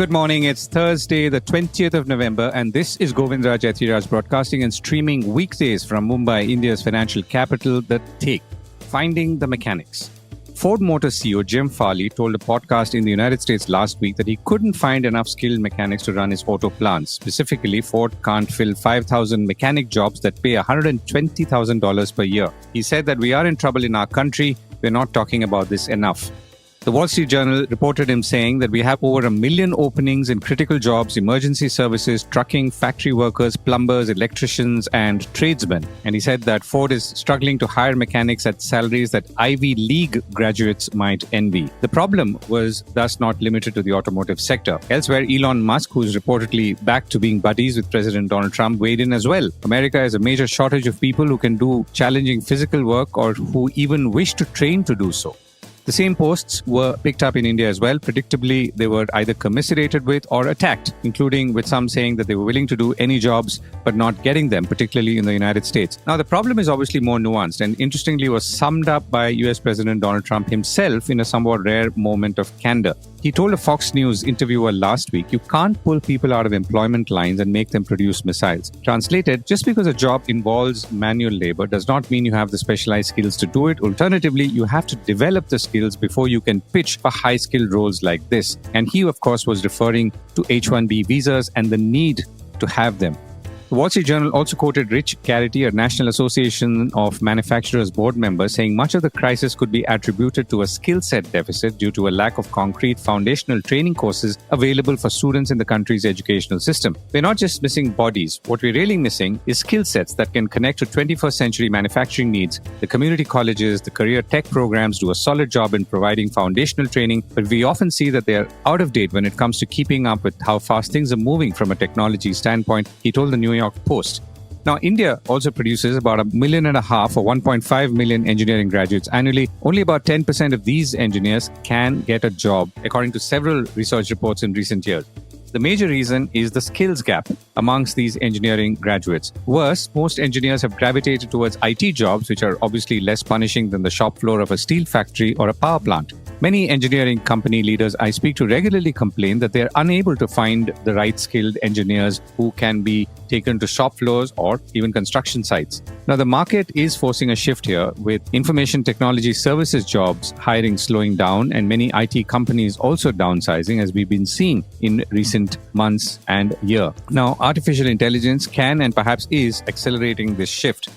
Good morning. It's Thursday, the 20th of November, and this is Govindraj Ethiraj broadcasting and streaming weekdays from Mumbai, India's financial capital, The Take, Finding the Mechanics. Ford Motor CEO Jim Farley told a podcast in the United States last week that he couldn't find enough skilled mechanics to run his auto plants. Specifically, Ford can't fill 5,000 mechanic jobs that pay $120,000 per year. He said that we are in trouble in our country. We're not talking about this enough. The Wall Street Journal reported him saying that we have over 1 million openings in critical jobs, emergency services, trucking, factory workers, plumbers, electricians, and tradesmen. And he said that Ford is struggling to hire mechanics at salaries that Ivy League graduates might envy. The problem was thus not limited to the automotive sector. Elsewhere, Elon Musk, who is reportedly back to being buddies with President Donald Trump, weighed in as well. America has a major shortage of people who can do challenging physical work or who even wish to train to do so. The same posts were picked up in India as well. Predictably, they were either commiserated with or attacked, including with some saying that they were willing to do any jobs but not getting them, particularly in the United States. Now, the problem is obviously more nuanced and interestingly was summed up by US President Donald Trump himself in a somewhat rare moment of candor. He told a Fox News interviewer last week, "You can't pull people out of employment lines and make them produce missiles." Translated, just because a job involves manual labor does not mean you have the specialized skills to do it. Alternatively, you have to develop the skills before you can pitch for high-skilled roles like this. And he, of course, was referring to H-1B visas and the need to have them. The Wall Street Journal also quoted Rich Carity, a National Association of Manufacturers board member, saying much of the crisis could be attributed to a skill set deficit due to a lack of concrete foundational training courses available for students in the country's educational system. We're not just missing bodies. What we're really missing is skill sets that can connect to 21st century manufacturing needs. The community colleges, the career tech programs do a solid job in providing foundational training, but we often see that they're out of date when it comes to keeping up with how fast things are moving from a technology standpoint, he told the New York Post. Now, India also produces about 1.5 million or 1.5 million engineering graduates annually. Only about 10% of these engineers can get a job, according to several research reports in recent years. The major reason is the skills gap amongst these engineering graduates. Worse, most engineers have gravitated towards IT jobs, which are obviously less punishing than the shop floor of a steel factory or a power plant. Many engineering company leaders I speak to regularly complain that they are unable to find the right skilled engineers who can be taken to shop floors or even construction sites. Now, the market is forcing a shift here, with information technology services jobs hiring slowing down and many IT companies also downsizing, as we've been seeing in recent months and year. Now, artificial intelligence can and perhaps is accelerating this shift.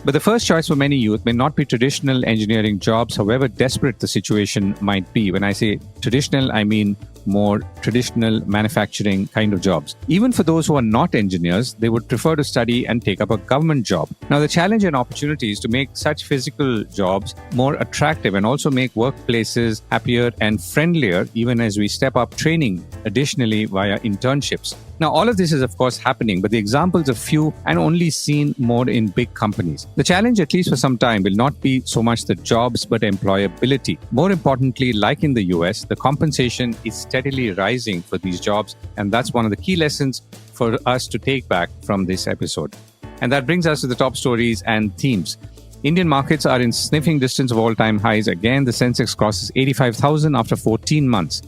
But the first choice for many youth may not be traditional engineering jobs, however desperate the situation might be. When I say traditional, I mean more traditional manufacturing kind of jobs. Even for those who are not engineers, they would prefer to study and take up a government job. Now, the challenge and opportunity is to make such physical jobs more attractive and also make workplaces happier and friendlier, even as we step up training additionally via internships. Now, all of this is, of course, happening, but the examples are few and only seen more in big companies. The challenge, at least for some time, will not be so much the jobs, but employability. More importantly, like in the US, the compensation is steadily rising for these jobs, and that's one of the key lessons for us to take back from this episode. And that brings us to the top stories and themes. Indian markets are in sniffing distance of all-time highs. Again, the Sensex crosses 85,000 after 14 months.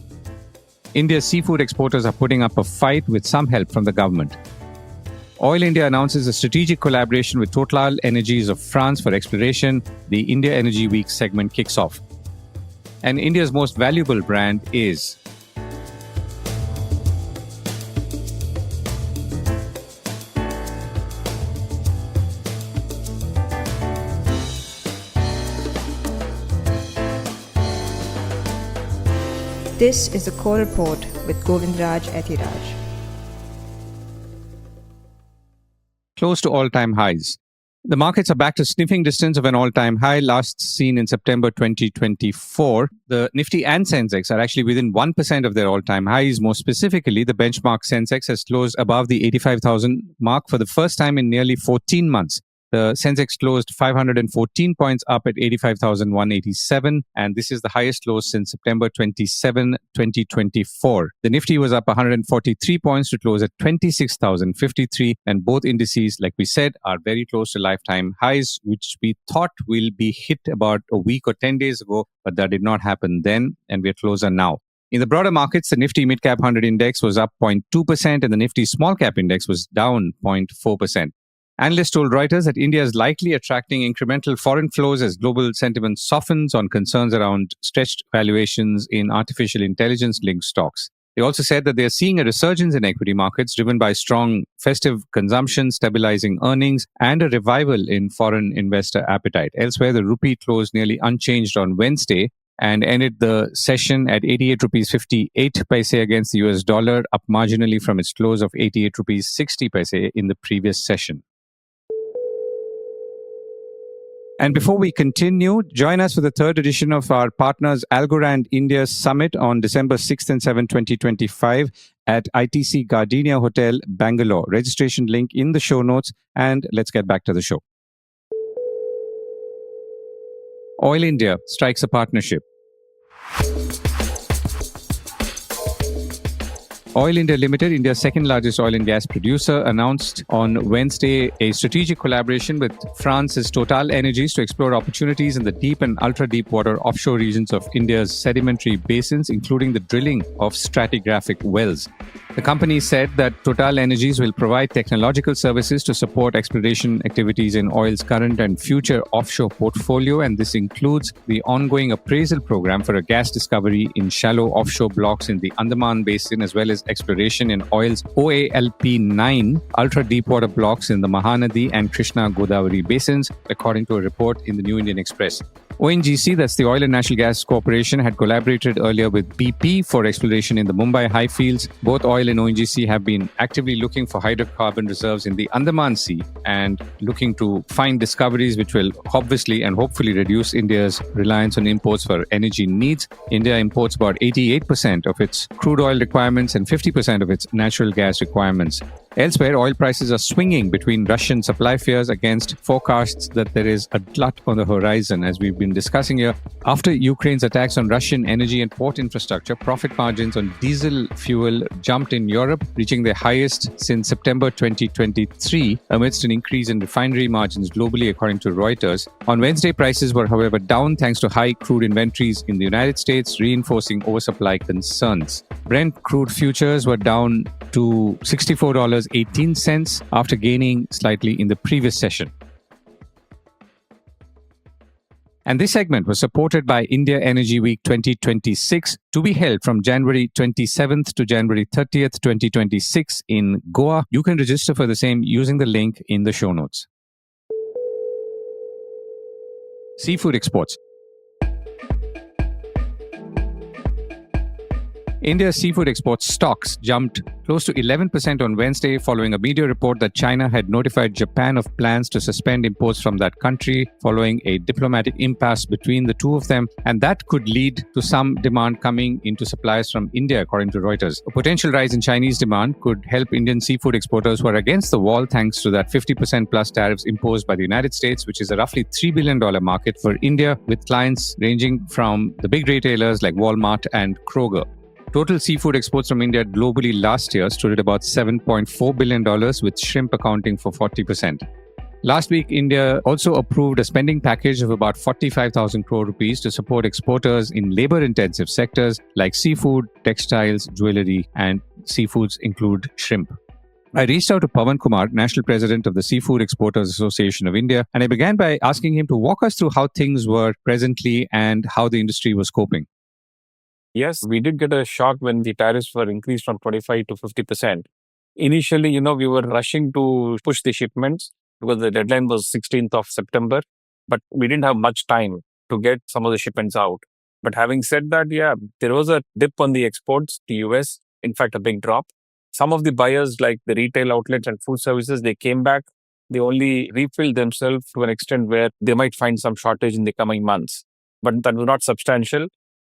India's seafood exporters are putting up a fight with some help from the government. Oil India announces a strategic collaboration with Total Energies of France for exploration. The India Energy Week segment kicks off. And India's most valuable brand is... This is the Core Report with Govindraj Ethiraj. Close to all-time highs. The markets are back to sniffing distance of an all-time high last seen in September 2024. The Nifty and Sensex are actually within 1% of their all-time highs. More specifically, the benchmark Sensex has closed above the 85,000 mark for the first time in nearly 14 months. The Sensex closed 514 points up at 85,187, and this is the highest close since September 27, 2024. The Nifty was up 143 points to close at 26,053, and both indices, like we said, are very close to lifetime highs, which we thought will be hit about a week or 10 days ago, but that did not happen then, and we're closer now. In the broader markets, the Nifty Midcap 100 Index was up 0.2% and the Nifty Small Cap Index was down 0.4%. Analysts told Reuters that India is likely attracting incremental foreign flows as global sentiment softens on concerns around stretched valuations in artificial intelligence-linked stocks. They also said that they are seeing a resurgence in equity markets driven by strong festive consumption, stabilizing earnings, and a revival in foreign investor appetite. Elsewhere, the rupee closed nearly unchanged on Wednesday and ended the session at 88 rupees 58 paise against the US dollar, up marginally from its close of 88 rupees 60 paise in the previous session. And before we continue, join us for the third edition of our partners Algorand India Summit on December 6th and 7th, 2025 at ITC Gardenia Hotel, Bangalore. Registration link in the show notes, and let's get back to the show. Oil India strikes a partnership. Oil India Limited, India's second largest oil and gas producer, announced on Wednesday a strategic collaboration with France's Total Energies to explore opportunities in the deep and ultra-deep water offshore regions of India's sedimentary basins, including the drilling of stratigraphic wells. The company said that Total Energies will provide technological services to support exploration activities in oil's current and future offshore portfolio, and this includes the ongoing appraisal program for a gas discovery in shallow offshore blocks in the Andaman Basin, as well as exploration in oil's OALP-9 ultra-deepwater blocks in the Mahanadi and Krishna-Godavari basins, according to a report in the New Indian Express. ONGC, that's the Oil and Natural Gas Corporation, had collaborated earlier with BP for exploration in the Mumbai high fields. Both oil and ONGC have been actively looking for hydrocarbon reserves in the Andaman Sea and looking to find discoveries which will obviously and hopefully reduce India's reliance on imports for energy needs. India imports about 88% of its crude oil requirements and 50% of its natural gas requirements. Elsewhere, oil prices are swinging between Russian supply fears against forecasts that there is a glut on the horizon, as we've been discussing here. After Ukraine's attacks on Russian energy and port infrastructure, profit margins on diesel fuel jumped in Europe, reaching their highest since September 2023, amidst an increase in refinery margins globally, according to Reuters. On Wednesday, prices were, however, down thanks to high crude inventories in the United States, reinforcing oversupply concerns. Brent crude futures were down to $64.18 after gaining slightly in the previous session. And this segment was supported by India Energy Week 2026, to be held from January 27th to January 30th, 2026 in Goa. You can register for the same using the link in the show notes. Seafood exports. India's seafood export stocks jumped close to 11% on Wednesday following a media report that China had notified Japan of plans to suspend imports from that country following a diplomatic impasse between the two of them, and that could lead to some demand coming into supplies from India, according to Reuters. A potential rise in Chinese demand could help Indian seafood exporters who are against the wall thanks to that 50% plus tariffs imposed by the United States, which is a roughly $3 billion market for India, with clients ranging from the big retailers like Walmart and Kroger. Total seafood exports from India globally last year stood at about $7.4 billion, with shrimp accounting for 40%. Last week, India also approved a spending package of about 45,000 crore rupees to support exporters in labor-intensive sectors like seafood, textiles, jewelry, and seafoods include shrimp. I reached out to Pawan Kumar, National President of the Seafood Exporters Association of India, and I began by asking him to walk us through how things were presently and how the industry was coping. Yes, we did get a shock when the tariffs were increased from 25 to 50%. Initially, we were rushing to push the shipments because the deadline was 16th of September, but we didn't have much time to get some of the shipments out. But having said that, there was a dip on the exports to US, in fact, a big drop. Some of the buyers, like the retail outlets and food services, they came back. They only refilled themselves to an extent where they might find some shortage in the coming months. But that was not substantial.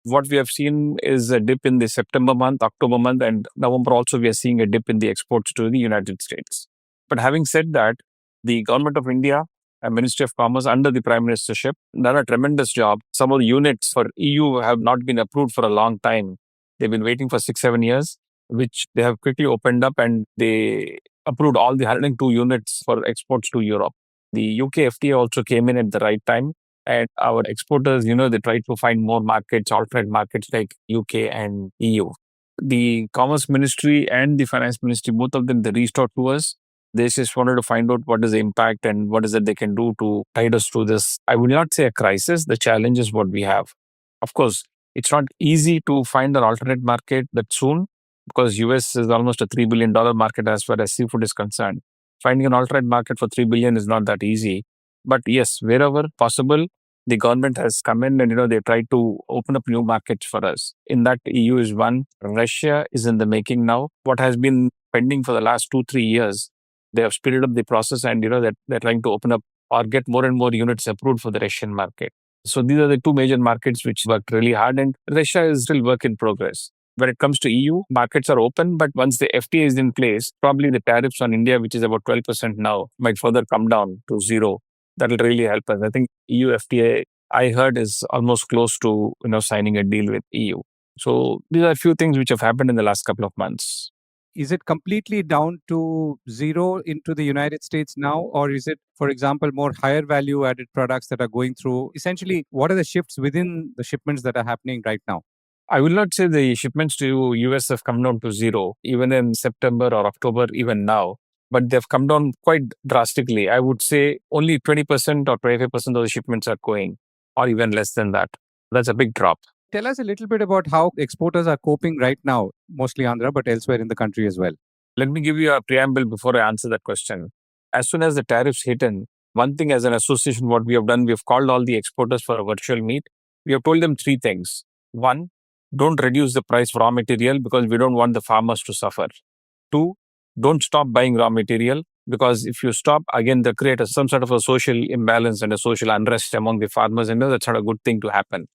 What we have seen is a dip in the September month, October month, and November also we are seeing a dip in the exports to the United States. But having said that, the Government of India and Ministry of Commerce under the Prime Ministership done a tremendous job. Some of the units for EU have not been approved for a long time. They've been waiting for 6-7 years, which they have quickly opened up, and they approved all the 102 units for exports to Europe. The UK FTA also came in at the right time. And our exporters, they try to find more markets, alternate markets like UK and EU. The Commerce Ministry and the Finance Ministry, both of them, they reached out to us. They just wanted to find out what is the impact and what is it they can do to guide us through this. I would not say a crisis. The challenge is what we have. Of course, it's not easy to find an alternate market that soon because US is almost a $3 billion market as far as seafood is concerned. Finding an alternate market for 3 billion is not that easy. But yes, wherever possible, the government has come in and they tried to open up new markets for us. In that, EU is one. Russia is in the making now. What has been pending for the last 2-3 years, they have speeded up the process and they're trying to open up or get more and more units approved for the Russian market. So these are the two major markets which worked really hard, and Russia is still work in progress. When it comes to EU, markets are open, but once the FTA is in place, probably the tariffs on India, which is about 12% now, might further come down to zero. That will really help us. I think EU FTA, I heard, is almost close to signing a deal with EU. So these are a few things which have happened in the last couple of months. Is it completely down to zero into the United States now? Or is it, for example, more higher value added products that are going through? Essentially, what are the shifts within the shipments that are happening right now? I will not say the shipments to US have come down to zero, even in September or October, even now. But they've come down quite drastically. I would say only 20% or 25% of the shipments are going, or even less than that. That's a big drop. Tell us a little bit about how exporters are coping right now, mostly Andhra, but elsewhere in the country as well. Let me give you a preamble before I answer that question. As soon as the tariffs hit in, one thing as an association, what we have done, we have called all the exporters for a virtual meet. We have told them three things. One, don't reduce the price for raw material because we don't want the farmers to suffer. Two, don't stop buying raw material because if you stop, again, they create some sort of a social imbalance and a social unrest among the farmers, and that's not a good thing to happen.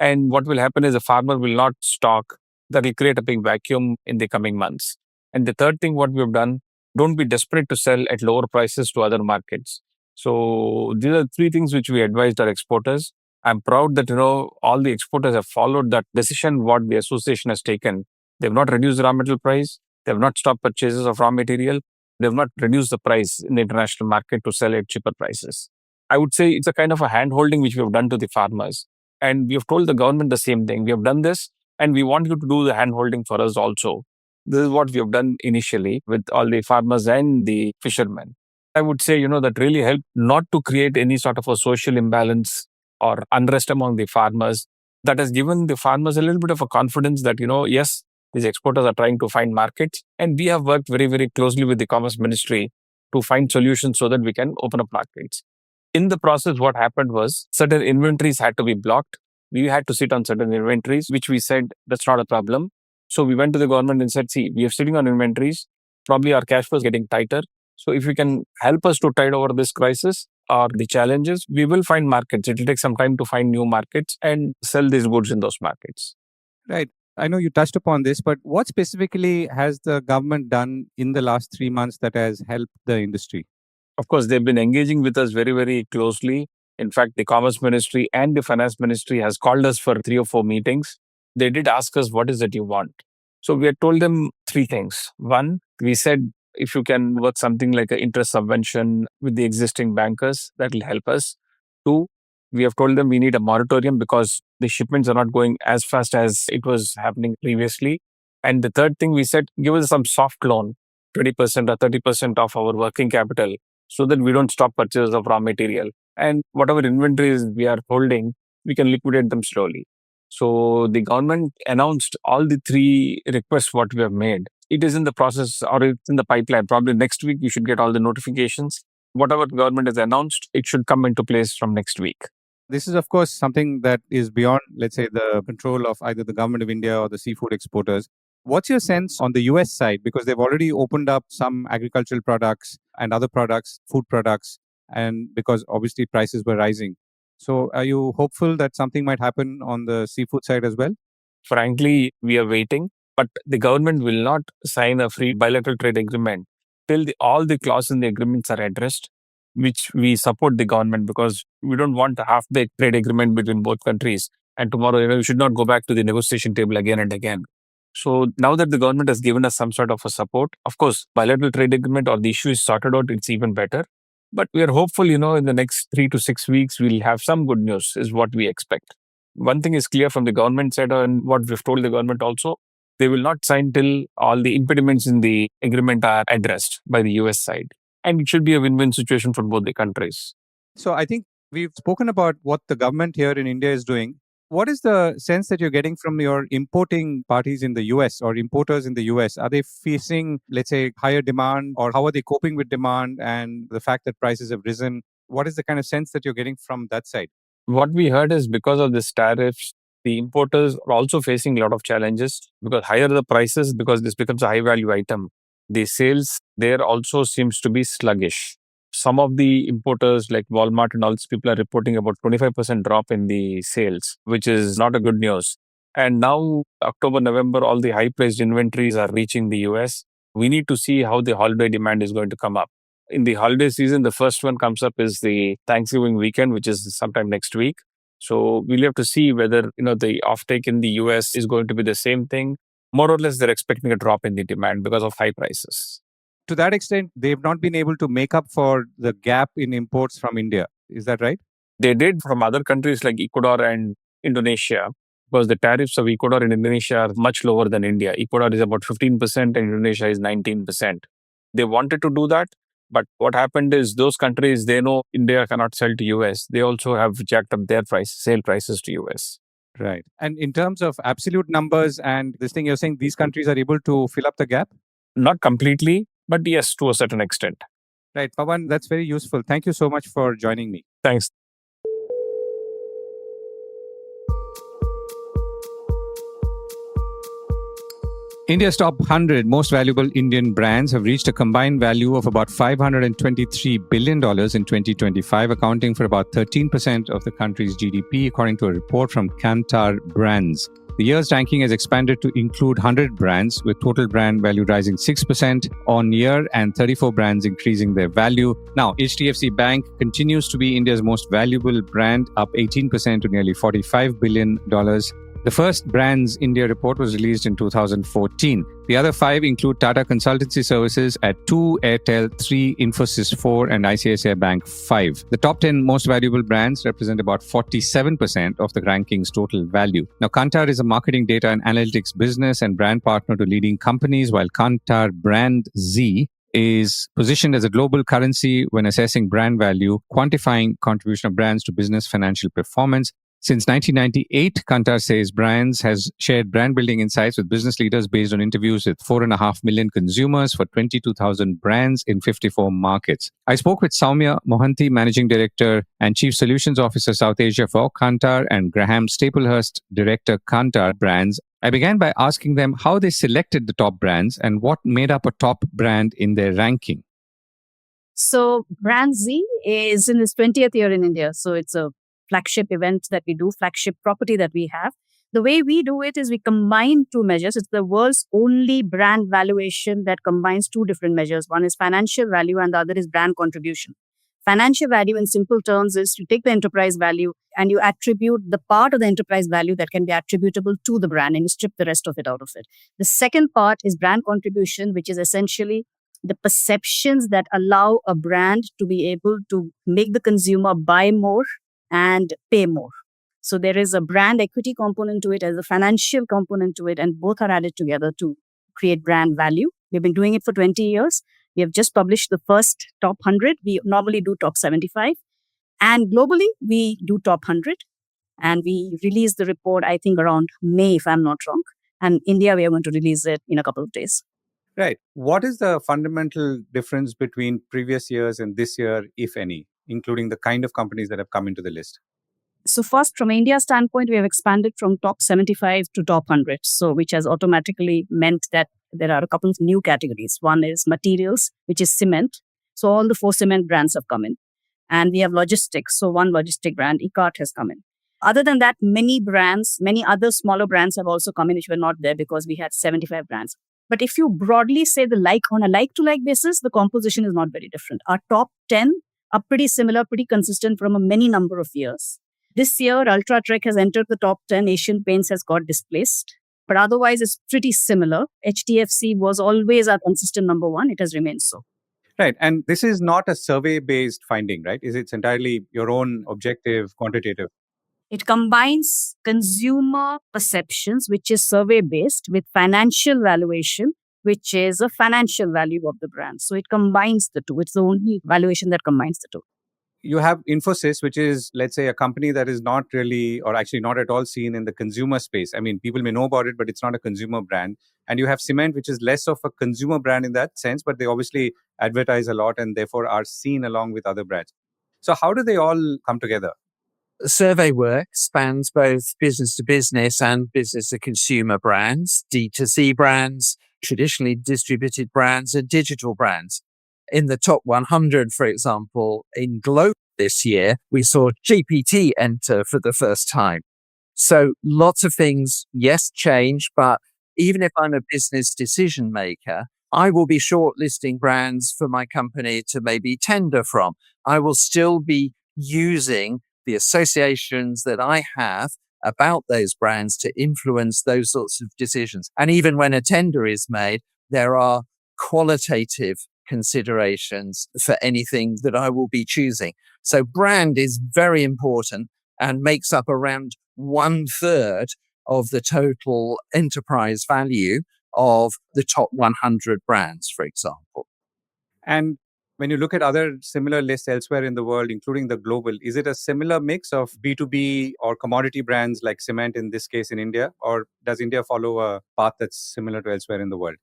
And what will happen is the farmer will not stock. That will create a big vacuum in the coming months. And the third thing, what we have done, don't be desperate to sell at lower prices to other markets. So these are three things which we advised our exporters. I'm proud that all the exporters have followed that decision what the association has taken. They have not reduced the raw material price. They have not stopped purchases of raw material. They have not reduced the price in the international market to sell at cheaper prices. I would say it's a kind of a hand holding which we have done to the farmers. And we have told the government the same thing. We have done this and we want you to do the hand holding for us also. This is what we have done initially with all the farmers and the fishermen. I would say, that really helped not to create any sort of a social imbalance or unrest among the farmers. That has given the farmers a little bit of a confidence that, yes, these exporters are trying to find markets. And we have worked very, very closely with the Commerce Ministry to find solutions so that we can open up markets. In the process, what happened was certain inventories had to be blocked. We had to sit on certain inventories, which we said that's not a problem. So we went to the government and said, see, we are sitting on inventories. Probably our cash flow is getting tighter. So if you can help us to tide over this crisis or the challenges, we will find markets. It will take some time to find new markets and sell these goods in those markets. Right. I know you touched upon this, but what specifically has the government done in the last 3 months that has helped the industry? Of course, they've been engaging with us very, very closely. In fact, the Commerce Ministry and the Finance Ministry has called us for 3 or 4 meetings. They did ask us, what is it you want? So we had told them 3 things. One, we said, if you can work something like an interest subvention with the existing bankers, that will help us. 2, we have told them we need a moratorium because the shipments are not going as fast as it was happening previously. And the third thing we said, give us some soft loan, 20% or 30% of our working capital, so that we don't stop purchases of raw material. And whatever inventories we are holding, we can liquidate them slowly. So the government announced all the 3 requests what we have made. It is in the process or it's in the pipeline. Probably next week, we should get all the notifications. Whatever the government has announced, it should come into place from next week. This is, of course, something that is beyond, let's say, the control of either the government of India or the seafood exporters. What's your sense on the US side? Because they've already opened up some agricultural products and other products, food products, and because obviously prices were rising. So are you hopeful that something might happen on the seafood side as well? Frankly, we are waiting, but the government will not sign a free bilateral trade agreement till all the clauses in the agreements are addressed, which we support the government because we don't want a half-baked trade agreement between both countries. And tomorrow, we should not go back to the negotiation table again and again. So now that the government has given us some sort of a support, of course, bilateral trade agreement or the issue is sorted out, it's even better. But we are hopeful, in the next 3 to 6 weeks, we'll have some good news, is what we expect. One thing is clear from the government side, and what we've told the government also, they will not sign till all the impediments in the agreement are addressed by the US side. And it should be a win-win situation for both the countries. So I think we've spoken about what the government here in India is doing. What is the sense that you're getting from your importing parties in the US or importers in the US? Are they facing, let's say, higher demand, or how are they coping with demand and the fact that prices have risen? What is the kind of sense that you're getting from that side? What we heard is because of this tariffs, the importers are also facing a lot of challenges because higher the prices, because this becomes a high value item. The sales there also seems to be sluggish. Some of the importers like Walmart and all these people are reporting about 25% drop in the sales, which is not a good news. And now October, November, all the high priced inventories are reaching the US. We need to see how the holiday demand is going to come up. In the holiday season, the first one comes up is the Thanksgiving weekend, which is sometime next week. So we'll have to see whether, the offtake in the US is going to be the same thing. More or less, they're expecting a drop in the demand because of high prices. To that extent, they've not been able to make up for the gap in imports from India. Is that right? They did from other countries like Ecuador and Indonesia, because the tariffs of Ecuador and Indonesia are much lower than India. Ecuador is about 15% and Indonesia is 19%. They wanted to do that, but what happened is those countries, they know India cannot sell to US. They also have jacked up their sale prices to US. Right. And in terms of absolute numbers and this thing, you're saying these countries are able to fill up the gap? Not completely, but yes, to a certain extent. Right. Pawan, that's very useful. Thank you so much for joining me. Thanks. India's top 100 most valuable Indian brands have reached a combined value of about $523 billion in 2025, accounting for about 13% of the country's GDP, according to a report from Kantar BrandZ. The year's ranking has expanded to include 100 brands, with total brand value rising 6% on year and 34 brands increasing their value. Now, HDFC Bank continues to be India's most valuable brand, up 18% to nearly $45 billion. The first BrandZ India report was released in 2014. The other 5 include Tata Consultancy Services at 2, Airtel 3, Infosys 4, and ICICI Bank 5. The top 10 most valuable brands represent about 47% of the ranking's total value. Now, Kantar is a marketing data and analytics business and brand partner to leading companies, while Kantar BrandZ is positioned as a global currency when assessing brand value, quantifying contribution of brands to business financial performance. Since 1998, Kantar says BrandZ has shared brand building insights with business leaders based on interviews with 4.5 million consumers for 22,000 brands in 54 markets. I spoke with Soumya Mohanty, Managing Director and Chief Solutions Officer South Asia for Kantar, and Graham Staplehurst, Director Kantar BrandZ. I began by asking them how they selected the top brands and what made up a top brand in their ranking. So BrandZ is in its 20th year in India. So it's a flagship event that we do, flagship property that we have. The way we do it is we combine 2 measures. It's the world's only brand valuation that combines 2 different measures. One is financial value and the other is brand contribution. Financial value in simple terms is you take the enterprise value and you attribute the part of the enterprise value that can be attributable to the brand and you strip the rest of it out of it. The second part is brand contribution, which is essentially the perceptions that allow a brand to be able to make the consumer buy more and pay more. So there is a brand equity component to it, as a financial component to it, and both are added together to create brand value. We've been doing it for 20 years. We have just published the first top 100. We normally do top 75. And globally, we do top 100. And we release the report, I think, around May, if I'm not wrong. And India, we are going to release it in a couple of days. Right. What is the fundamental difference between previous years and this year, if any, including the kind of companies that have come into the list? So first, from India's standpoint, we have expanded from top 75 to top 100. So which has automatically meant that there are a couple of new categories. One is materials, which is cement. So all the 4 cement brands have come in. And we have logistics. So one logistic brand, Ethiraj, has come in. Other than that, many other smaller brands have also come in, which were not there because we had 75 brands. But if you broadly say on a like-to-like basis, the composition is not very different. Our top 10 are pretty similar, pretty consistent from a many number of years. This year, Ultratrek has entered the top 10. Asian Paints has got displaced. But otherwise, it's pretty similar. HDFC was always our consistent number 1. It has remained so. Right. And this is not a survey-based finding, right? It's entirely your own objective, quantitative. It combines consumer perceptions, which is survey based, with financial valuation, which is a financial value of the brand. So it combines the two. It's the only valuation that combines the two. You have Infosys, which is, let's say, a company that is not really, or actually not at all seen in the consumer space. I mean, people may know about it, but it's not a consumer brand. And you have Cement, which is less of a consumer brand in that sense, but they obviously advertise a lot and therefore are seen along with other brands. So how do they all come together? Survey work spans both business to business and business to consumer brands, D2C brands, traditionally distributed brands, and digital brands. In the top 100, for example, in global this year, we saw GPT enter for the first time. So lots of things, yes, change, but even if I'm a business decision maker, I will be shortlisting brands for my company to maybe tender from. I will still be using the associations that I have about those brands to influence those sorts of decisions. And even when a tender is made, there are qualitative considerations for anything that I will be choosing. So brand is very important and makes up around 1/3 of the total enterprise value of the top 100 brands, for example. And when you look at other similar lists elsewhere in the world, including the global, is it a similar mix of B2B or commodity brands like cement in this case in India? Or does India follow a path that's similar to elsewhere in the world?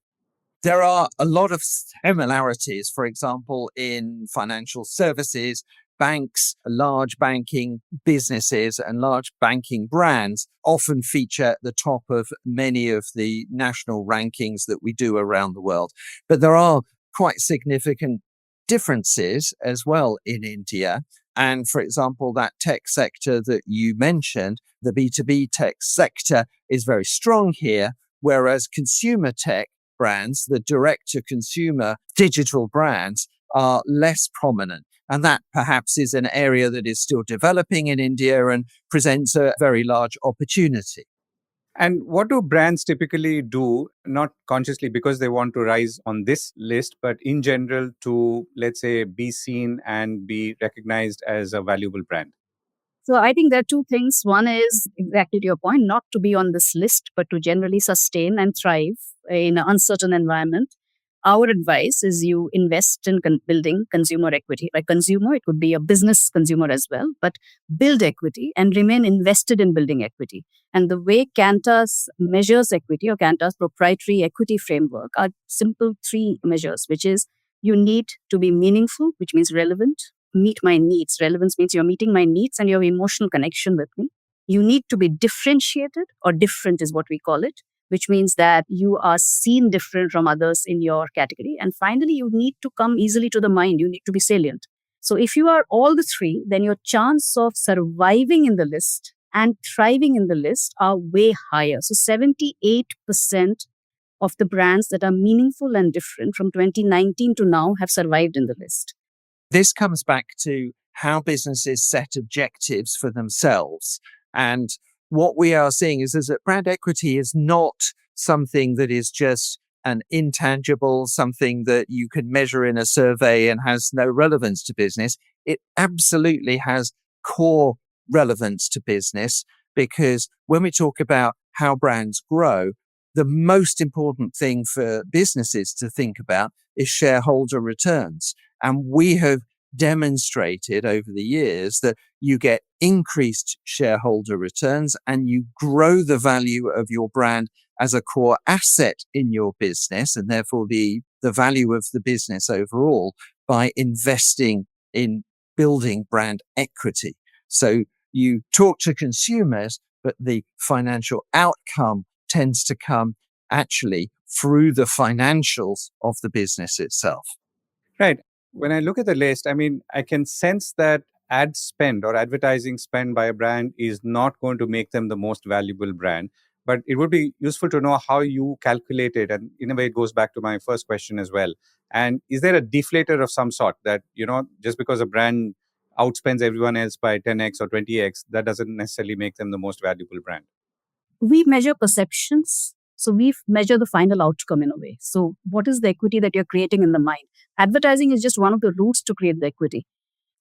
There are a lot of similarities, for example, in financial services, banks, large banking businesses and large banking brands often feature at the top of many of the national rankings that we do around the world. But there are quite significant differences as well in India. And for example, that tech sector that you mentioned, the B2B tech sector is very strong here, whereas consumer tech brands, the direct to consumer digital brands, are less prominent. And that perhaps is an area that is still developing in India and presents a very large opportunity. And what do brands typically do, not consciously because they want to rise on this list, but in general to, let's say, be seen and be recognized as a valuable brand? So I think there are two things. One is exactly to your point, not to be on this list, but to generally sustain and thrive in an uncertain environment. Our advice is you invest in building consumer equity. By consumer, it could be a business consumer as well, but build equity and remain invested in building equity. And the way Kantar measures equity, or Kantar's proprietary equity framework, are simple three measures, which is you need to be meaningful, which means relevant, meet my needs. Relevance means you're meeting my needs and you have emotional connection with me. You need to be differentiated, or different is what we call it, which means that you are seen different from others in your category. And finally, you need to come easily to the mind. You need to be salient. So if you are all the three, then your chance of surviving in the list and thriving in the list are way higher. So 78% of the brands that are meaningful and different from 2019 to now have survived in the list. This comes back to how businesses set objectives for themselves. And what we are seeing is that brand equity is not something that is just an intangible, something that you can measure in a survey and has no relevance to business. It absolutely has core relevance to business, because when we talk about how brands grow, the most important thing for businesses to think about is shareholder returns. And we have demonstrated over the years that you get increased shareholder returns and you grow the value of your brand as a core asset in your business, and therefore the value of the business overall, by investing in building brand equity. So you talk to consumers, but the financial outcome tends to come actually through the financials of the business itself. Right. When I look at the list, I mean, I can sense that ad spend or advertising spend by a brand is not going to make them the most valuable brand. But it would be useful to know how you calculate it. And in a way, it goes back to my first question as well. And is there a deflator of some sort that, just because a brand outspends everyone else by 10x or 20x, that doesn't necessarily make them the most valuable brand? We measure perceptions So we measure the final outcome in a way. So what is the equity that you're creating in the mind? Advertising is just one of the routes to create the equity.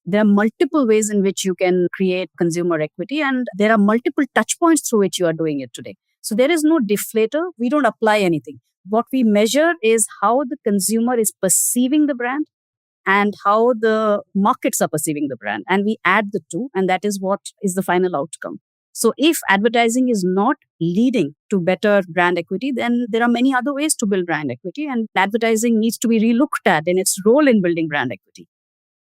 There are multiple ways in which you can create consumer equity, and there are multiple touch points through which you are doing it today. So there is no deflator. We don't apply anything. What we measure is how the consumer is perceiving the brand and how the markets are perceiving the brand. And we add the two, and that is what is the final outcome. So if advertising is not leading to better brand equity, then there are many other ways to build brand equity, and advertising needs to be relooked at in its role in building brand equity.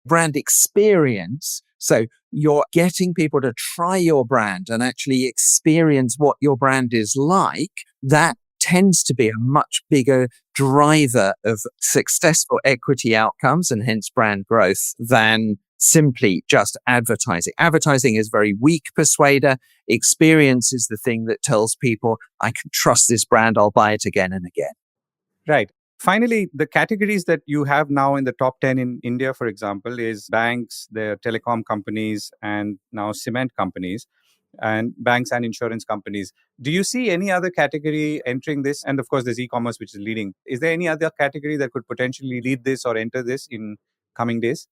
Brand experience. So you're getting people to try your brand and actually experience what your brand is like. That tends to be a much bigger driver of successful equity outcomes and hence brand growth than simply just advertising. Advertising is a very weak persuader. Experience is the thing that tells people, I can trust this brand, I'll buy it again and again. Right. Finally, the categories that you have now in the top 10 in India, for example, is banks, the telecom companies, and now cement companies, and banks and insurance companies. Do you see any other category entering this? And of course, there's e-commerce, which is leading. Is there any other category that could potentially lead this or enter this in coming days?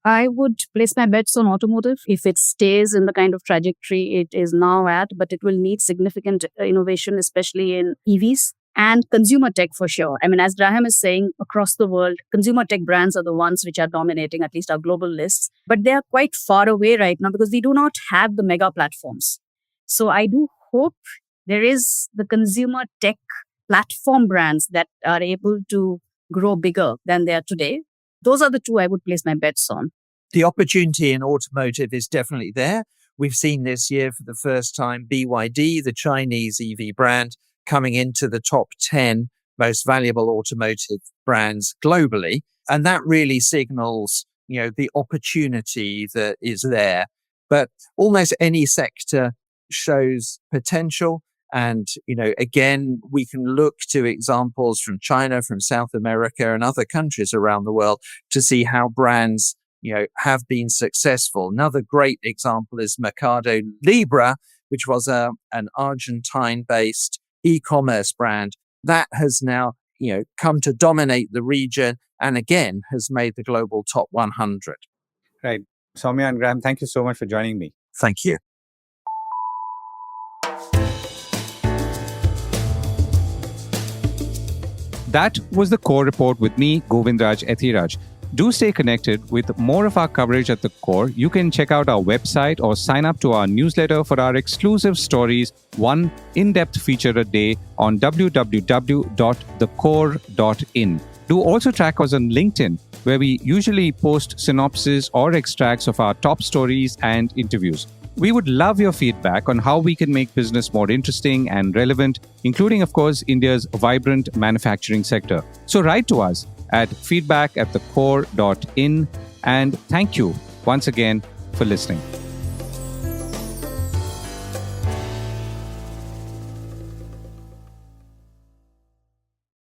I would place my bets on automotive if it stays in the kind of trajectory it is now at, but it will need significant innovation, especially in EVs and consumer tech for sure. I mean, as Graham is saying, across the world, consumer tech brands are the ones which are dominating at least our global lists, but they are quite far away right now because we do not have the mega platforms. So I do hope there is the consumer tech platform brands that are able to grow bigger than they are today. Those are the two I would place my bets on. The opportunity in automotive is definitely there. We've seen this year for the first time BYD, the Chinese EV brand, coming into the top 10 most valuable automotive brands globally. And that really signals, the opportunity that is there. But almost any sector shows potential. And, again, we can look to examples from China, from South America and other countries around the world to see how brands, have been successful. Another great example is Mercado Libre, which was an Argentine-based e-commerce brand that has now, come to dominate the region and again has made the global top 100. Right. Soumya and Graham, thank you so much for joining me. Thank you. That was the Core Report with me, Govindraj Ethiraj. Do stay connected with more of our coverage at the Core. You can check out our website or sign up to our newsletter for our exclusive stories, one in-depth feature a day on www.thecore.in. Do also track us on LinkedIn, where we usually post synopses or extracts of our top stories and interviews. We would love your feedback on how we can make business more interesting and relevant, including, of course, India's vibrant manufacturing sector. So write to us at feedback@thecore.in. And thank you once again for listening.